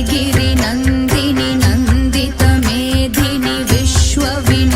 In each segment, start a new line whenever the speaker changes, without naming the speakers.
गिरि नन्दिनि नन्दित मेधिनि विश्वविन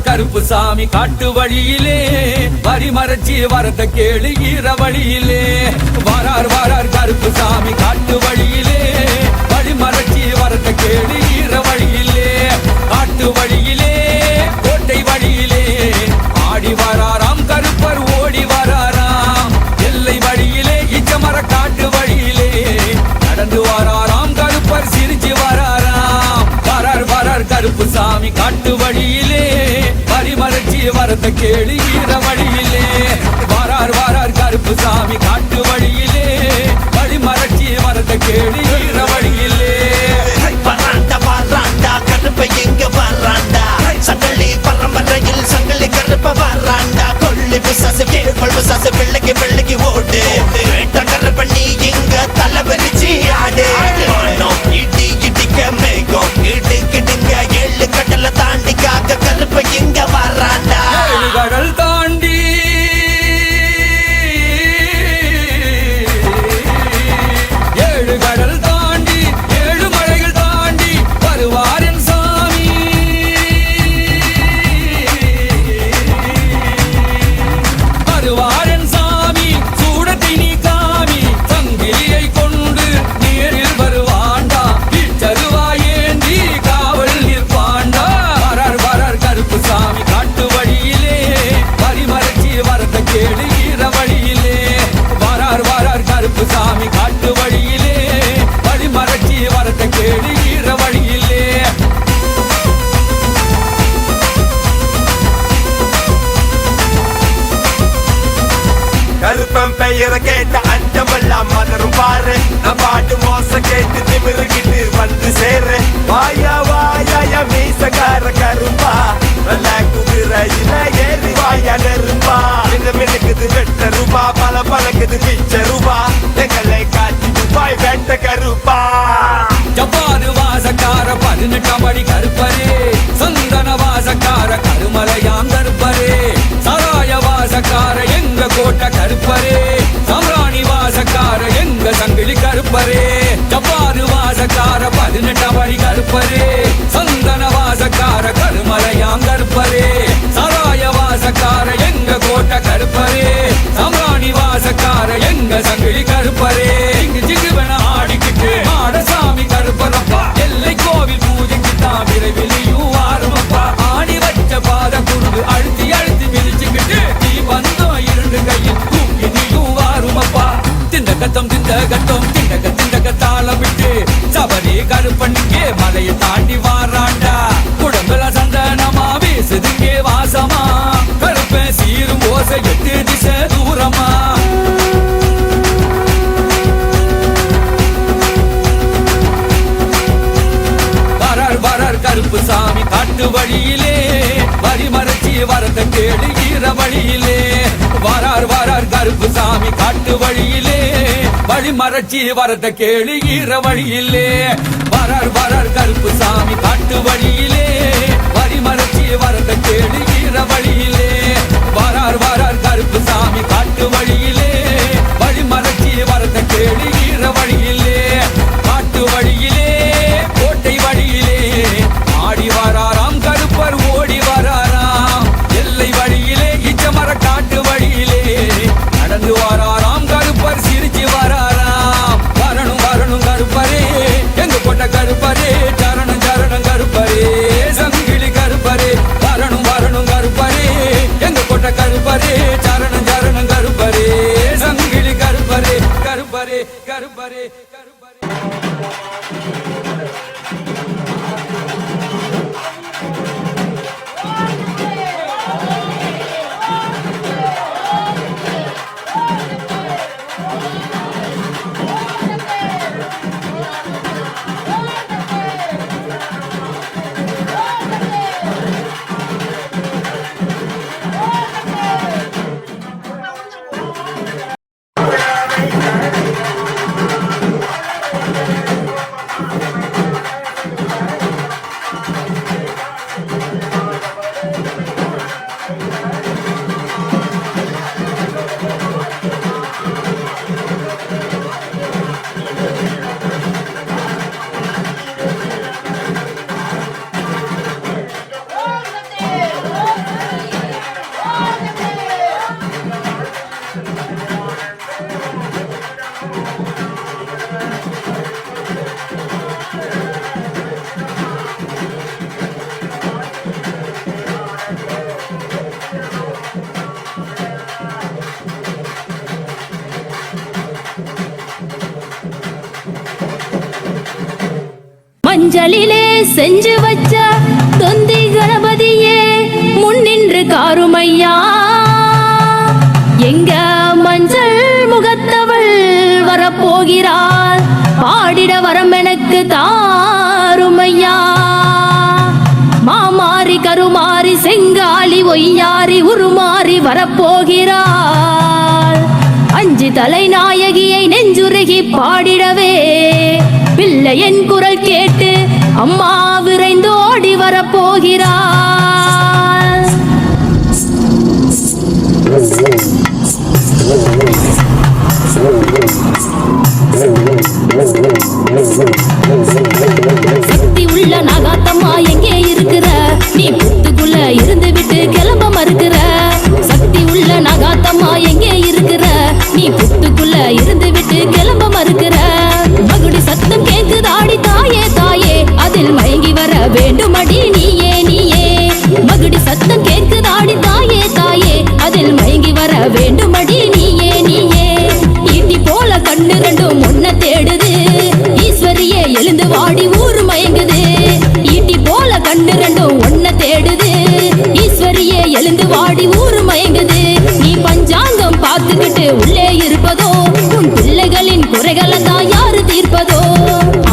கருப்பு சாமி காட்டு வழியிலே வரிமறைச்சி வரத கேளு ஈர வழியிலே வாரார் வாரார் கருப்பு சாமி காட்டு வழியிலே வழிமறைச்சி வரத கேளு ஈர வழியிலே காட்டு வழியிலே கோட்டை வழியிலே ஆடி வராராம் கருப்பர் ஓடி வராராம் எல்லை வழியிலே இச்சமர காட்டு வழியிலே நடந்து வராராம் கருப்பர் சிரிச்சு வராராம் வாரார் வாரார் கருப்பு சாமி காட்டு வழியிலே வரிமறைச்சி வரத கேளு ஈர வழியிலே வாரார் வாரார் கருப்பு சாமி காட்டு வழியிலே வழிமறைச்சி வரத கேளு ஈர வழியிலே
கருப்பை எங்க வராண்டா சங்கலி பரம்பரையில் சங்கலி கருப்ப வராண்டா கொள்ளி பிசாசு பல்பு சாசு வெள்ளைக்கு வெள்ளைக்கு ஓடு டக்கர் பண்ணி எங்க தலை வெறிச்சி ஆடு இடி இடிக்க மேகம் இடு கிடுங்க ஏழு கடலை தாண்டி காக்க கருப்ப எங்க வராண்டா
கடல் தாண்டி ஏழு கடல் தாண்டி ஏழு மலைகள் தாண்டி வருவார் என் சாமி வருவார் என் சாமி சூடத்தை நீ காமி சங்கிலியை கொண்டு நேரில் வருவாண்டா இச்சருவாயேந்தி காவல் நிற்பாண்டா வரார் வரார் கருப்பு சாமி காட்டு வழியிலே வரிமறைச்சி வரத கேளு ஈர வழியிலே வரார் வரார் கருப்பு சாமி காட்டு வழியிலே வழிமறைச்சி வரத கேளு ஈர வழியிலே
கருப்பன் பெயரை கேட்ட அஞ்சமெல்லாம் மலரும் பாரு நான் பாட்டு மோச கேட்டு திமிருகிட்டு வந்து சேரு வாயா வாயா மீசக்கார கருப்பா நல்ல குதிரையில ஏறி வாயா நெருப்பா இந்த மினுக்குது வெட்ட ரூபா பல பழக்குது பிச்ச ரூபா எங்களை காட்சி துபாய் வெட்ட கருப்பா
ஜப்பானு வாசக்கார 18ஆம் படி கருப்பரே சந்தன வாசக்கார கருமலையாம் கருப்பரே சராய வாசக்கார எங்க கோட்டை கருப்பரே சம்ராணி வாசக்கார எங்க சங்கிலி கருப்பரே ஜப்பானு வாசக்கார 18ஆம் படி கருப்பரே சந்தன வாசக்கார கருமலையாம் கருப்பரே சராய வாசக்கார எங்க கோட்டை கருப்பரே சம்ராணி வாசக்கார எங்க சங்கிலி கருப்பரே இங்கு ஜிகுவன ஆடிக்கிட்டு ஆடசாமி கருப்பரப்பா எல்லை கோவில் பூஜைக்கு தான் விரைவிலையும் வாருமப்பா ஆடி வச்ச பாத குருடு அழுத்தி அழுத்தி மிதிச்சுக்கிட்டு நீ வந்தோம் இரண்டு கையில் தூக்கி நீயும் வாருமப்பா திண்டகத்தம் திண்டக தாளம் விட்டு சபரி கருப்பண்ணிக்கே மலையை தாண்டி வாராண்டா குடம்புல சந்தனமா வீசுதுங்கே வாசமா கருப்பன் சீரும் ஓசை 8 திசை தூரமா வரார் கருப்பு சாமி காட்டு வழியிலே வரிமறைச்சி வரத கேளு ஈர வழியிலே வரார் கருப்பு சாமி காட்டு வழியிலே வழிமறைச்சி வரத கேளு ஈர வழியிலே வரார் கருப்பு சாமி காட்டு வழியிலே வரிமறைச்சி வரத கேளு ஈர வழியிலே வரார் கருப்பு சாமி காட்டு வழியிலே வழிமறைச்சி வரத கேளு ஈர வழியிலே காட்டு வழியிலே கோட்டை வழியிலே ஆடி வராராம் கருப்பர் ஓடி வராராம் எல்லை வழியிலே இச்சமர காட்டு வழியிலே நடந்து வராராம் கருப்பர் சிரிச்சு வராராம் வரணும் கருப்பரே எங்க கொண்ட கருப்பரே சரணம் கருப்பரே சங்கிலி கருப்பரே வரணும் கருப்பரே எங்க கொண்ட கருப்பரே சரணம் கருப்பரே சங்கிலி கருப்பரே கருப்பரே
மஞ்சளிலே செஞ்சு வச்ச தொந்தி கணபதியே முன்னின்று காருமையா எங்க மஞ்சள் முகத்தவள் வரப்போகிறாள் பாடிட வரம் எனக்கு தாருமையா மாமாரி கருமாரி செங்காலி ஒய்யாரி உருமாறி வரப்போகிறாள். 5 தலைநாயகியை நெஞ்சுருகி பாடிடவே பிள்ளையின் குரல் கேட்டு அம்மா விரைந்தோடி வரப்போகிறாள். சக்தி உள்ள நாகாத்தம்மா எங்கே இருக்கிற? நீ புத்துக்குள்ள இருந்து விட்டு கிளம்ப மறுக்கிற. சக்தி உள்ள நாகாத்தம்மா எங்கே இருக்கிற? நீ புத்துக்குள்ள இருந்து விட்டு கிளம்ப மறுக்கிற. மகுடி சத்தம் கேக்குதாடி தாயே தாயே, அதில் மயங்கி வர வேண்டுமடி நீயே நீயே. மகுடி சத்தம் கேக்குதாடி தாயே தாயே, அதில் மயங்கி வர வேண்டுமடி நீயே நீயே. ஈட்டி போல கண்ணு ரெண்டும் ஒன்ன தேடுது, ஈஸ்வரியே எழுந்து வாடி ஊரு மயங்குது. ஈட்டி போல கண்ணு ரெண்டும் ஒன்ன தேடுது, ஈஸ்வரியே எழுந்து வாடி ஊரு மயங்குது. நீ பஞ்சாங்கம் பார்த்துக்கிட்டு உள்ளே இருப்பதோ, உன் பிள்ளைகளின் குறைகளை தான் யாரு தீர்ப்பதோ?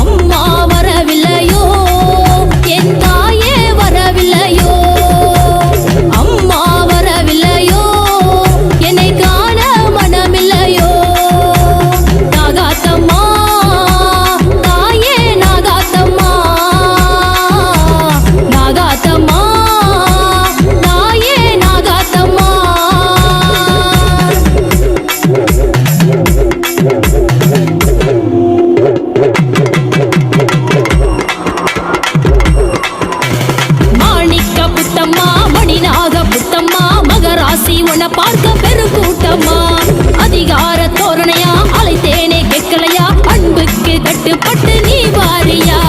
அம்மா வரவில்லையோ, என் தாயே வரவில்லையோ, அம்மா வரவில்லையோ, என்னை காண மனமில்லையோ. நாகாத்தம்மா தாயே நாகாத்தம்மா, நாகாத்தம்மா தாயே நாகாத்தம்மா. மாணிக்க புத்தம்மா மணிநாக புத்தம்மா, மகராசி உன்னை பார்க்க பெருங்கூட்டம்மா. அதிகார தோரணையா அலைத்தேனே கேட்கலையா, அன்புக்கு கட்டுப்பட்டு நீ வாரியா.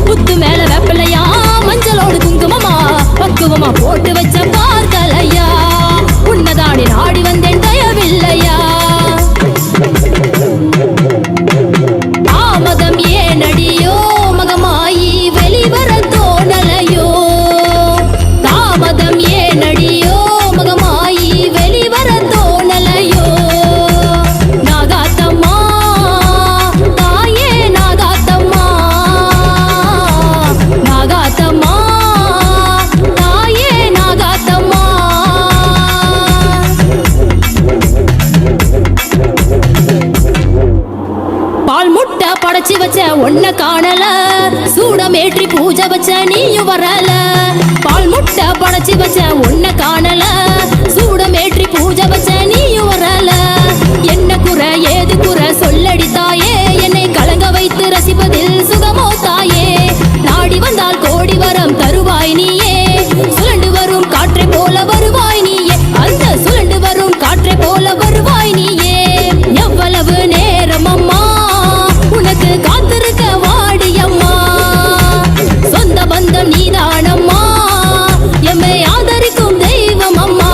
புத்து மேல வெப்பலையா, மஞ்சளோடு குங்குமமா பக்குவமா போட்டு வச்ச பார்க்கலையா. உன்னதானே நாடி வந்தேன் தயவில்லையா. தாமதம் ஏனடியோ மகமாயி வெளிவர தோணலையோ. தாமதம் ஏனடியோ மகமாயி வெளிவர தோணலையோ. நாகாத்தம்மா தாயே நாகாத்தம்மா, நாகாத்தம்மா தாயே நாகாத்தம்மா. பால் முட்டை படைச்சு வச்ச ஒன்ன காணல, சூடமேற்றி பூஜை வச்ச நீயும் வரல. பால் முட்டை படைச்சு வச்ச ஒன்ன காணல, சூடமேற்றி பூஜை வச்ச நீயும் வரல. என்ன குறை ஏது குறை சொல்லடி தாயே, என்னை கலங்க வைத்து ரசிப்பதில் சுகமோ தாயே. நாடி வந்தால் கோடி வரம் தருவாய் நீயே, சுழண்டு வரும் காற்றை போல வருவாய் நீயே. அந்த சுழண்டு வரும் காற்றை போல வருவாய் நீயே. எவ்வளவு நேரம் அம்மா உனக்கு காத்திருக்க வாடியம்மா. சொந்த பந்தம் நீதானம்மா, எம்மை ஆதரிக்கும் தெய்வம் அம்மா.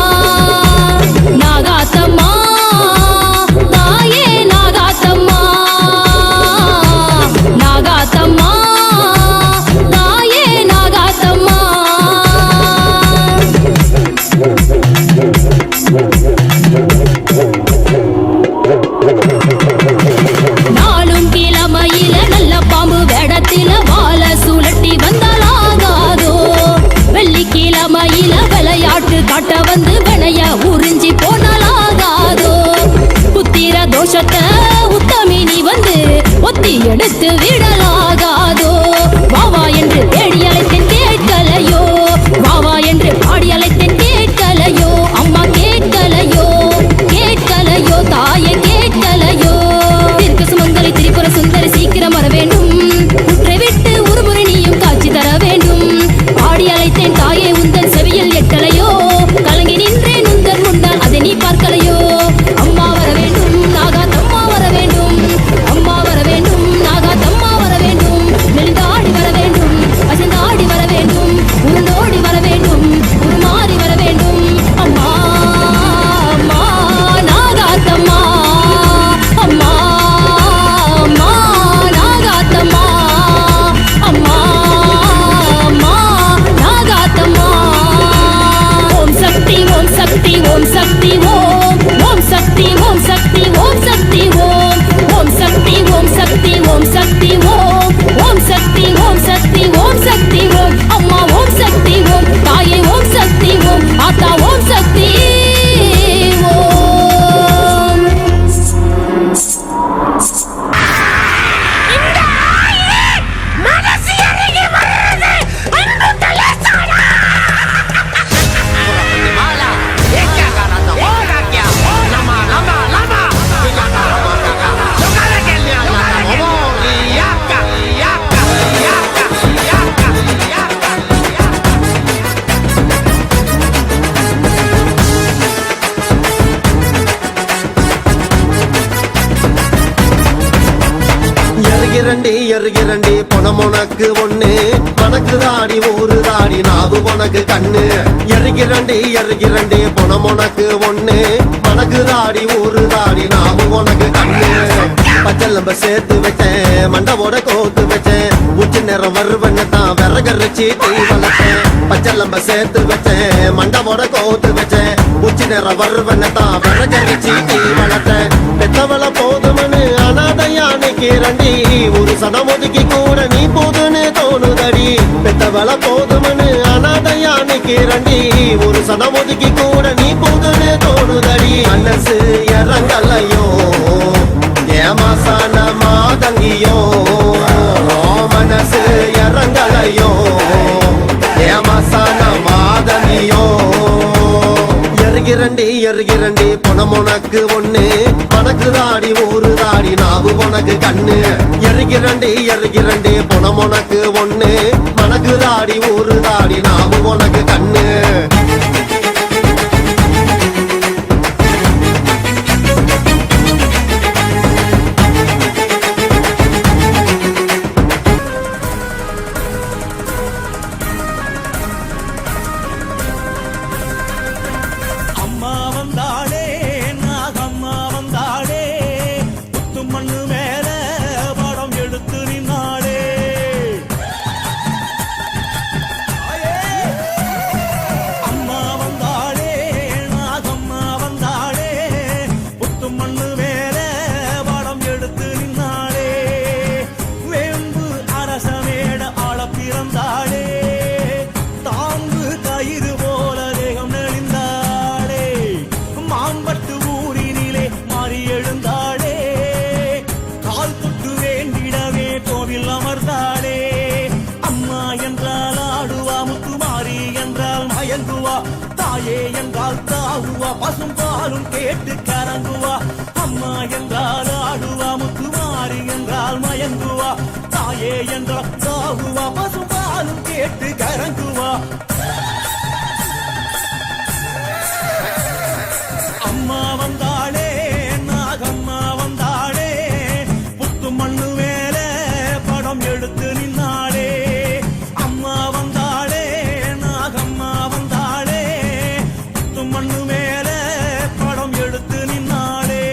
எருகிறண்டி பொணமுனக்கு ஒண்ணு மனக்கு தாடி ஊரு தாடி நாவு உனக்கு கண்ணு எருகிறண்டி பொணமுனக்கு ஒண்ணு மனக்கு தாடி ஊரு தாடி நாவு உனக்கு கண்ணு பச்சை சேர்த்து வச்சேன் மண்டவோட கோத்து வச்சேன் உச்சி நேரம் வருவன்னு தான் விறகரிச்சி தீ வளர்த்தேன் பச்சை சேர்த்து வச்சேன் மண்டவோட கோத்து வச்சேன் உச்சி நேரம் வருவன்னு தான் விறகரிச்சி தீ வளர்த்தேன் பெத்தவள போதுமனு அனாதையா நிக்கிறண்டி ஒரு சனம் ஒதுக்கி கூட நீ போதுன்னு தோணுதடி பெத்தவள போதுமனு அனாதையா நிக்கிறண்டி ஒரு சனம் ஒதுக்கி கூட நீ போதுன்னு தோணுதடி மனசு இறங்கலையோ ஏமாசான மாதங்கியோ மனசு இறங்கலையோ ஏமாசான மாதங்கியோ எருகிறண்டி பொணமுனக்கு ஒண்ணு மனக்கு தாடி ஊரு தாடி நாவு உனக்கு கண்ணு எருகிறண்டி பொணமுனக்கு ஒண்ணு மனக்கு தாடி ஊரு தாடி நாவு உனக்கு கண்ணு
தாயே என்றால் தாவுவா பசும் பாலும் கேட்டு கரங்குவா அம்மா என்றால் ஆடுவா முத்துமாரி என்றால் மயங்குவா தாயே என்றால் தாவுவா பசும் பாலும் கேட்டு கரங்குவா அம்மா வந்தாளே நாகம்மா வந்தாளே புத்து மண்ணு மேல படம் எடுத்து நின்னாளே அம்மா வந்தாளே நாகம்மா வந்தாளே புத்து மண்ணு மேல படம் எடுத்து நின்னாளே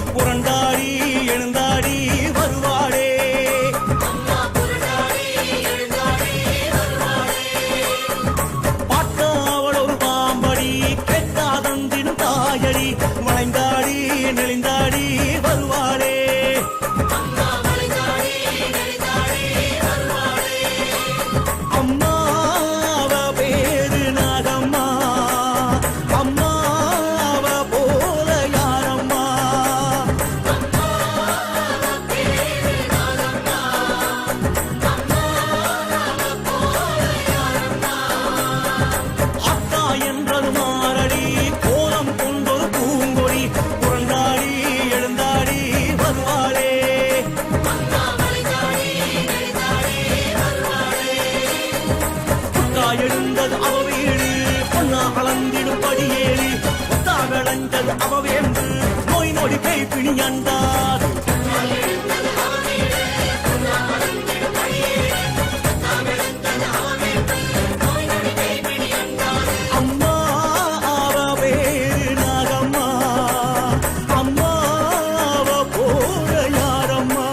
புரண்டாடி எழுந்தாடி வருவாளே பாட்டா அவள் ஒரு பாம்படி கெட்டாதந்திடும் தாயடி வளைந்தாடி நெளிந்தாடி வருவாளே அம்மா அவ பேரு நாகம்மா அம்மா அவ போல யாரம்மா அத்தா என்றது மாரடி கோலம் கொண்டொரு பூங்கொடி புரண்டாடி எழுந்தாடி வருவாளே புத்தா எழுந்தது அவ வீடு பொன்னா அளந்திடும் படியேறி புத்தா விளைந்தது அவ வேண்டு நோய் நொடி பேய் பிணியண்டாது அம்மா அவ பேரு நாகம்மா அம்மா அவ போல யாரம்மா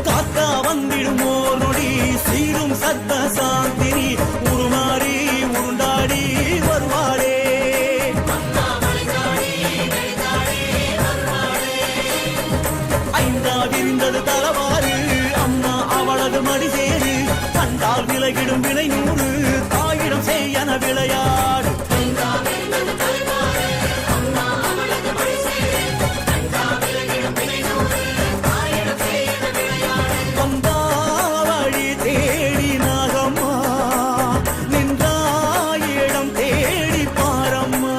காக்கா வந்திடும் ஓர் நொடி சீரும் சத்த நலவாறு அம்மா அவளது மடி சேரு கண்டால் விலகிடும் வினை நூறு தாயிடம் செய்யன விளையாடு வந்தாவழி தேடி நாகம்மா நின்றாயிடம் தேடி பாரம்மா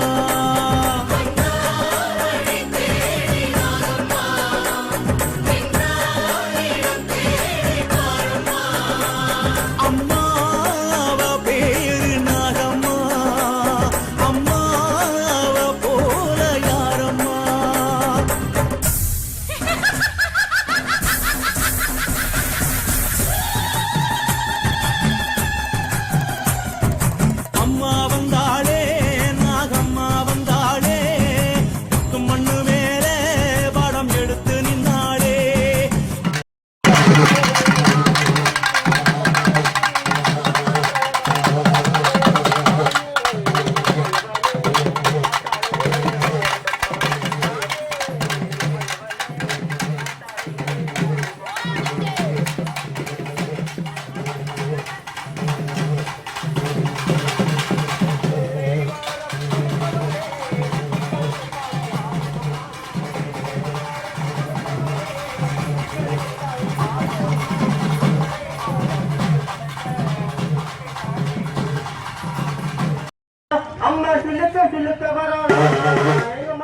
அம்மாவ பேரு நாகம்மா அம்மாவ போல யாரம்மா அம்மா வந்தாளே நாகம்மா வந்தாளே மண்ணு மேலே படம் எடுத்து நின்னாளே
அம்மா சிலுக்க வரோம்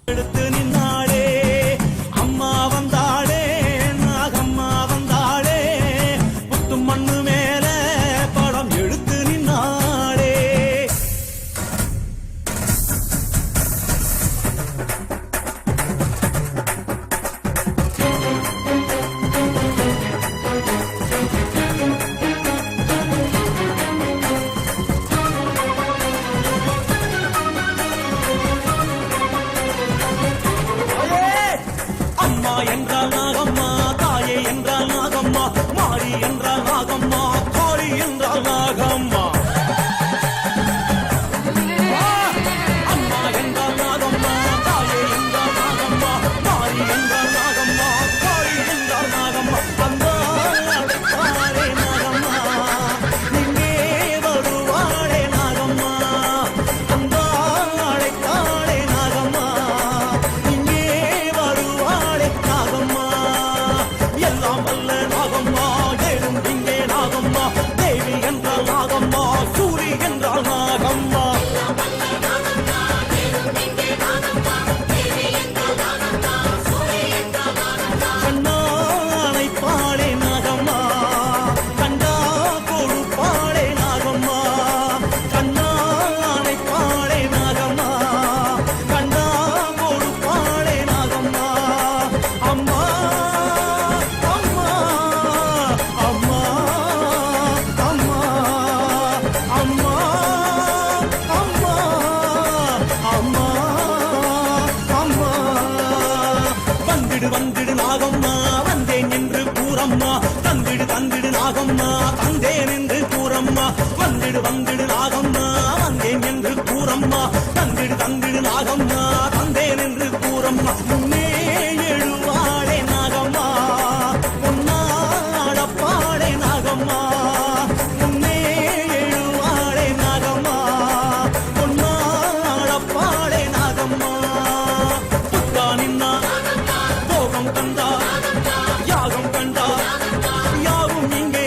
எடுத்து நின்னாளே அம்மா வந்தாளே நாகம்மா வந்தாளே புத்து மண்ணு மேல படம் எடுத்து நின்னாளே அம்மா என்றால் நாகம்மா தாயே என்றால் நாகம்மா மாறி என்றால் நாகம்மா காளி என்றால் நாகம்மா அம்மா என்றால் நாகம்மா தாயே என்றால் நாகம்மா மாறி என்றால் நாகம்மா காளி என்றால் நாகம்மா அம்மாளே நாகம்மா இங்கே வருவாளே நாகம்மா அம்மாளை தாளே நாகம்மா இங்கே வருவாளே நாகம்மா எல்லாம் வல்ல நாகம்மா ஏழும் இங்கே நாகம்மா தேவி என்றால் நாகம்மா சூரி என்றால் நாகம்மா கண்ணானை பாடே நாகம்மா கண்டா கொடுப்பாடே நாகம்மா கண்ணானை பாடே நாகம்மா கண்டா கொடுப்பாடே நாகம்மா அம்மா அம்மா அம்மா அம்மா அம்மா அம்மா அம்மா அம்மா வந்துடு நாகம்மா வந்தேன் என்று கூறம்மா தந்திடு நாகம்மா தந்தேன் என்று கூறம்மா வந்துடு நாகம்மா வந்தேன் என்று கூறம்மா தந்திடு நாகம்மா தந்தேன் என்று கூறம்மா முன்னே எழுவாளே நாகம்மா பொன்னாடப்பாடே நாகம்மா முன்னே எழுவாளே நாகம்மா பொன்னாடப்பாடே நாகம்மா புத்தா நின்னா போகம் கண்டா யாகம் கண்டா யாவும் இங்கே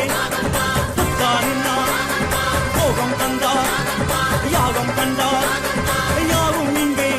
புத்தா நின்னா போகம் கண்டா யாகம் கண்டா யாவும் இங்கே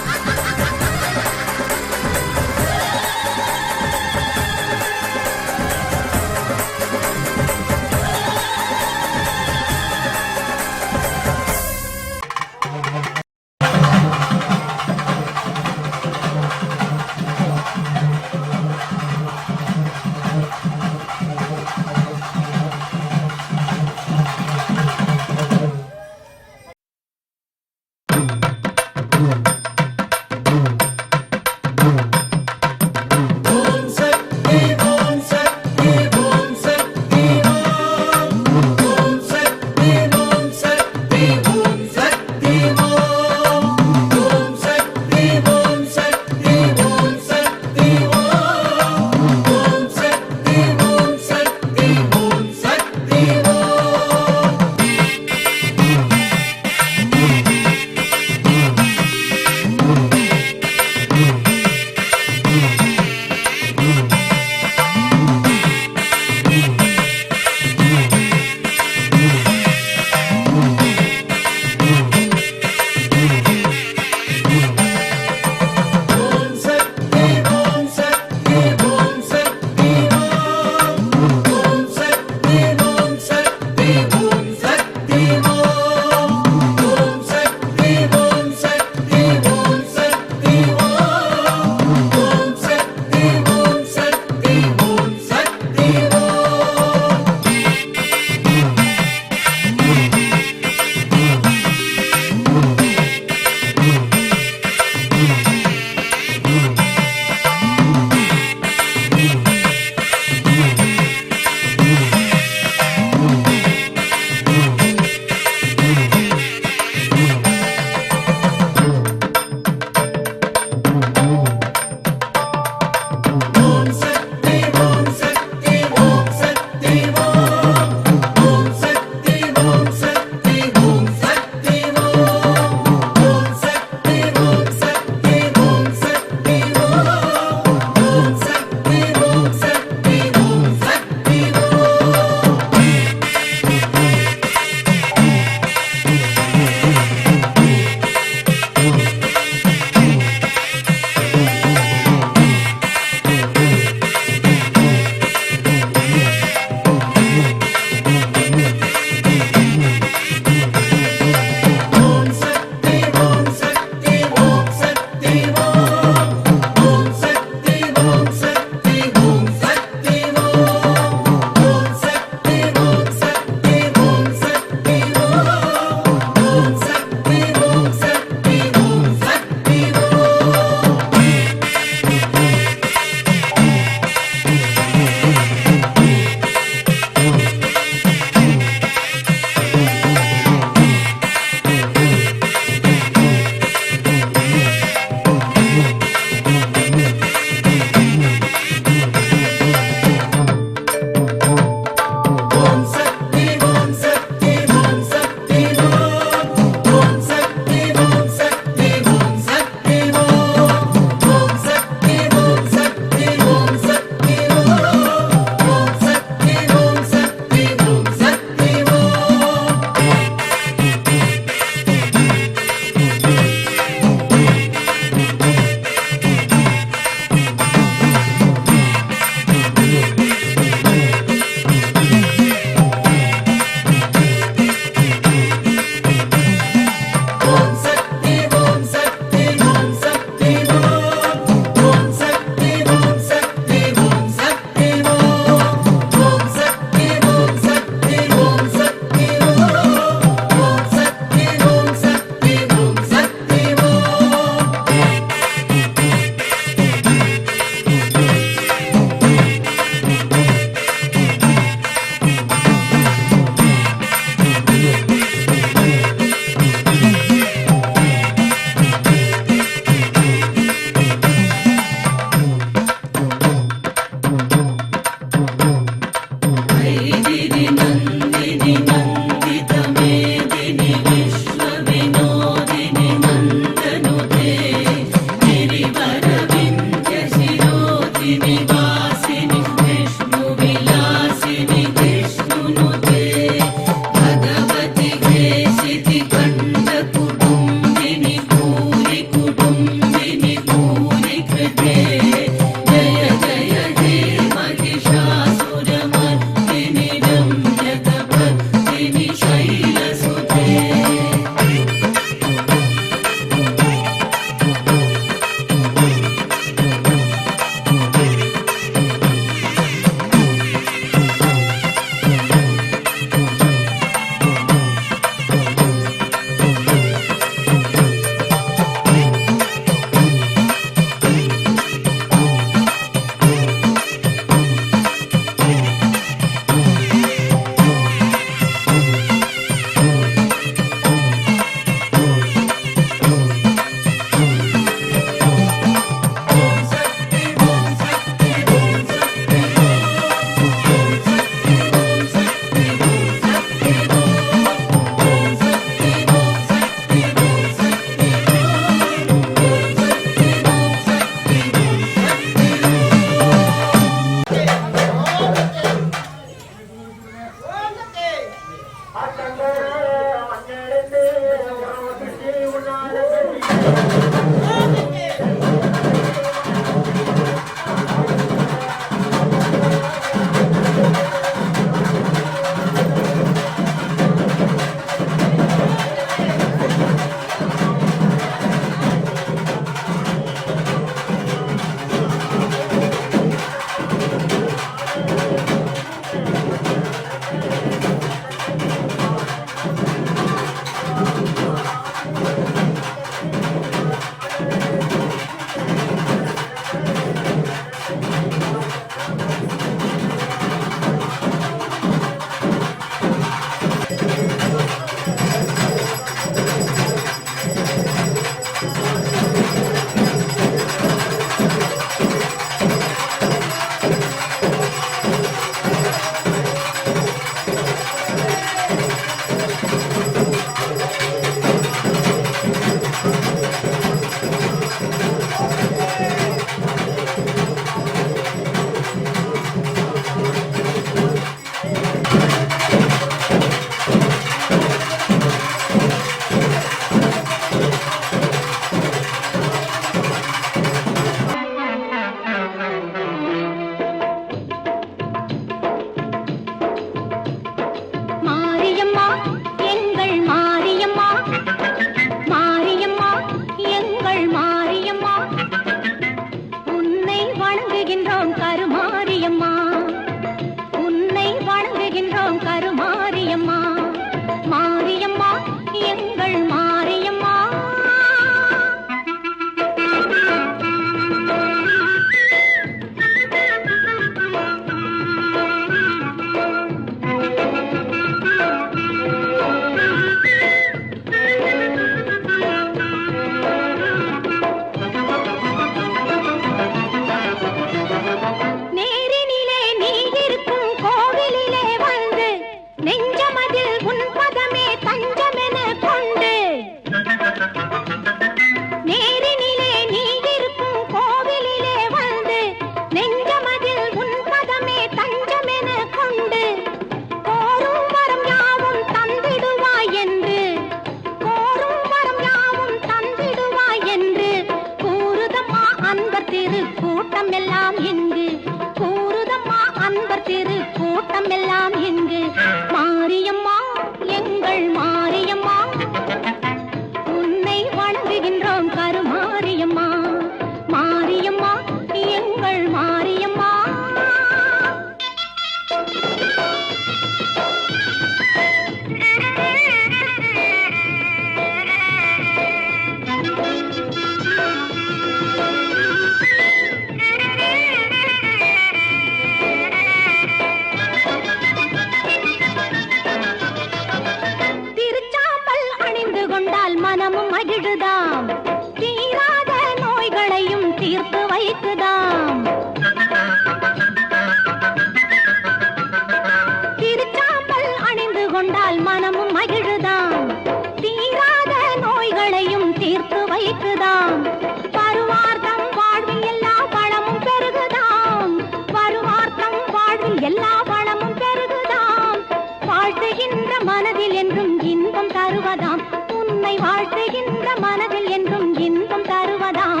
மனதில் என்றும் இன்பம் தருவதாம் உன்னை வாழ்த்துகின்ற மனதில் என்றும் இன்பம் தருவதாம்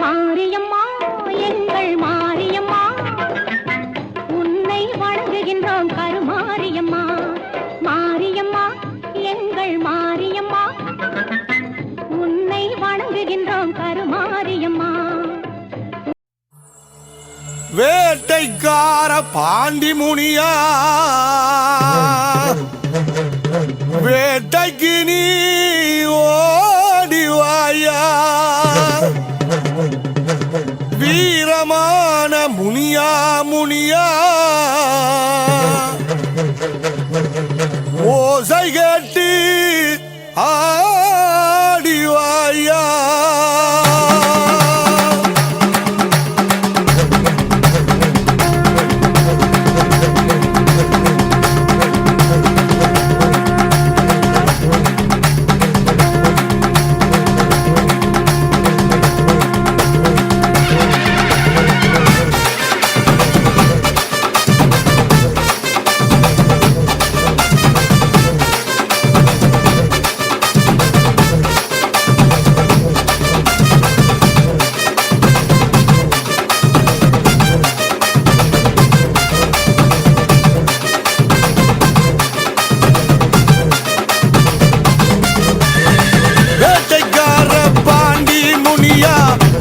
மாரியம்மா எங்கள் மாரியம்மா உன்னை வணங்குகின்றோம் கருமாரியம்மா மாரியம்மா எங்கள் மாரியம்மா உன்னை வணங்குகின்றோம் கருமாரியம்மா
வேட்டைக்கார பாண்டி முனியா வேட்டைக்கு நீ ஓடிவாயா வீரமான முனியா முனியா ஓசை கேட்டு ஆடிவாயா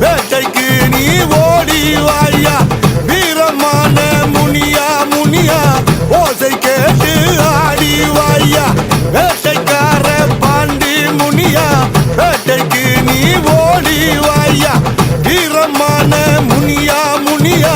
வேட்டைக்கு நீ ஓடிவாயா வீரமான முனியா முனியா ஓசை கேட்டு ஆடிவாயா வேட்டைக்கார பாண்டி முனியா வேட்டைக்கு நீ ஓடிவாயா வீரமான முனியா முனியா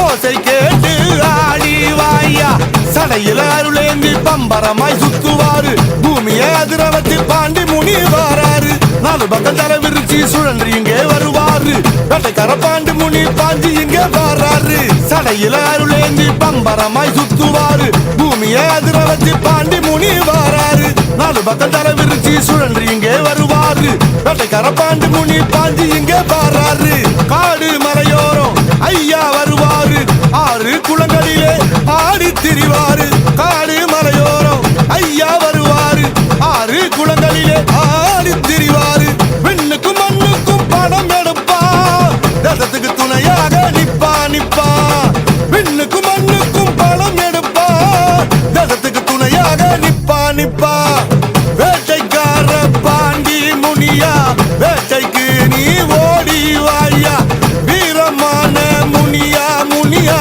ஓசை கேட்டு ஆடிவாயா சடையில் அருளேந்தி பம்பரமாய் சுத்துவாரு பூமியை அதிரவத்தி பாண்டி முனி வாராரு நாலு பக்கம் தர விரிச்சி சுழன்று இங்கே வருவாரு வேட்டைக்கார பாண்டி முனி பாஞ்சி இங்கே வாராரு சடையில அருளேந்தி பம்பரமாய் சுத்துவாரு பூமியை அதிரவத்தி பாண்டி முனி வாராரு நாலு பக்கம் தர விரிச்சி சுழன்று இங்கே வருவாரு வேட்டைக்கார பாண்டி முனி பாஞ்சி இங்கே வாராரு காடு மலையோரம் ஐயா வருவாரு ஆறு குளங்களிலே ஆடி திரிவாரு காடு மலையோரம் ஐயா வருவாரு ஆறு குளங்களிலே ஆடி திரிவாரு விண்ணுக்கும் மண்ணுக்கும் படம் எடுப்பா தேசத்துக்கு துணையாக நிப்பா நிப்பா விண்ணுக்கும் மண்ணுக்கும் படம் எடுப்பா தேசத்துக்கு துணையாக நிப்பா நிப்பா வேட்டைக்கார பாண்டி முனியா வேட்டைக்கு நீ ஓடிவாயா வீரமான முனியா முனியா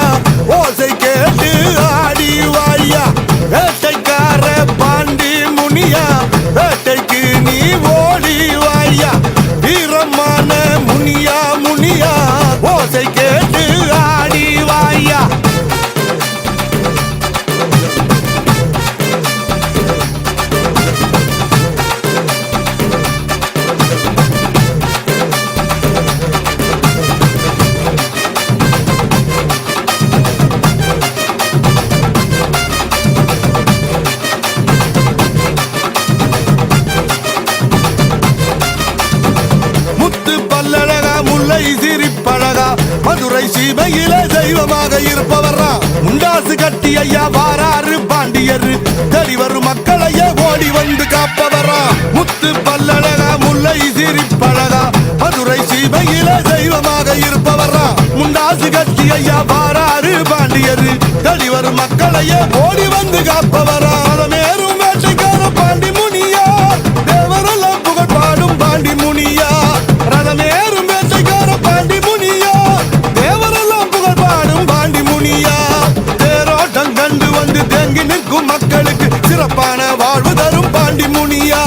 ஓசை கேட்டு ஆடிவாயா வேட்டைக்கார பாண்டி முனியா வேட்டைக்கு நீ ஓடிவாயா வீரமான முனியா முனியா ஓசை கேட்டு ஆடிவாயா மதுரை சீமையில தெய்வமாக இருப்பவரா முண்டாசு கட்டி ஐயா வாராரு பாண்டியரு தேடி வரும் மக்களையே ஓடி வந்து காப்பவரா முத்து பல்லழகா முல்லை சிரிப்பழகா மதுரை சீமையில தெய்வமாக இருப்பவரா முண்டாசு கட்டி ஐயா வாராரு பாண்டியரு தேடி வரும் மக்களையே ஓடி வந்து காப்பவரா மேரும் வேட்டைக்கார பாண்டி முனியா தேவரெல்லாம் புகழ் பாடும் பாண்டி முனியா ரதமேரும் வேட்டைக்கார பாண்டி முனியா தேவரெல்லாம் புகழ் பாடும் பாண்டி முனியா தேரோட்டம் கண்டு வந்து தேங்கி நிற்கும் மக்களுக்கு சிறப்பான வாழ்வு தரும் பாண்டி முனியா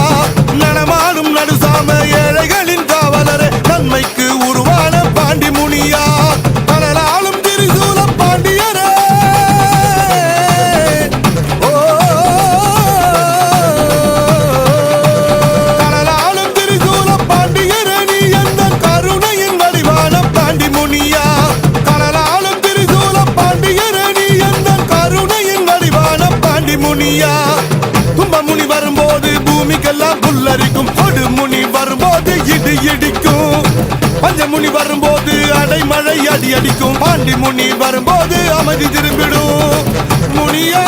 நடமாடும் நடுசாம ஏழைகளின் காவலரே நன்மைக்கு உருவான பாண்டி முனியா கடலாலும் திரிசூல பாண்டியரே கடலாலும் திரிசூல பாண்டியரே நீ எந்த கருணையின் வடிவான பாண்டி முனியா கடலாலும் திரிசூல பாண்டியரே நீ எந்த கருணையின் வடிவான பாண்டி முனியா தும்பமுனி வரும்போது பூமிக்கெல்லாம் புல்லரிக்கும் கொடுமுனி வரும்போது இடி இடிக்கும் பஞ்சமுனி வரும்போது அடைமழை அடி அடிக்கும் பாண்டி முனி வரும்போது அமைதி திரும்பிடும் முனியா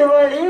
காட்டு வழி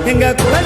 எங்க குல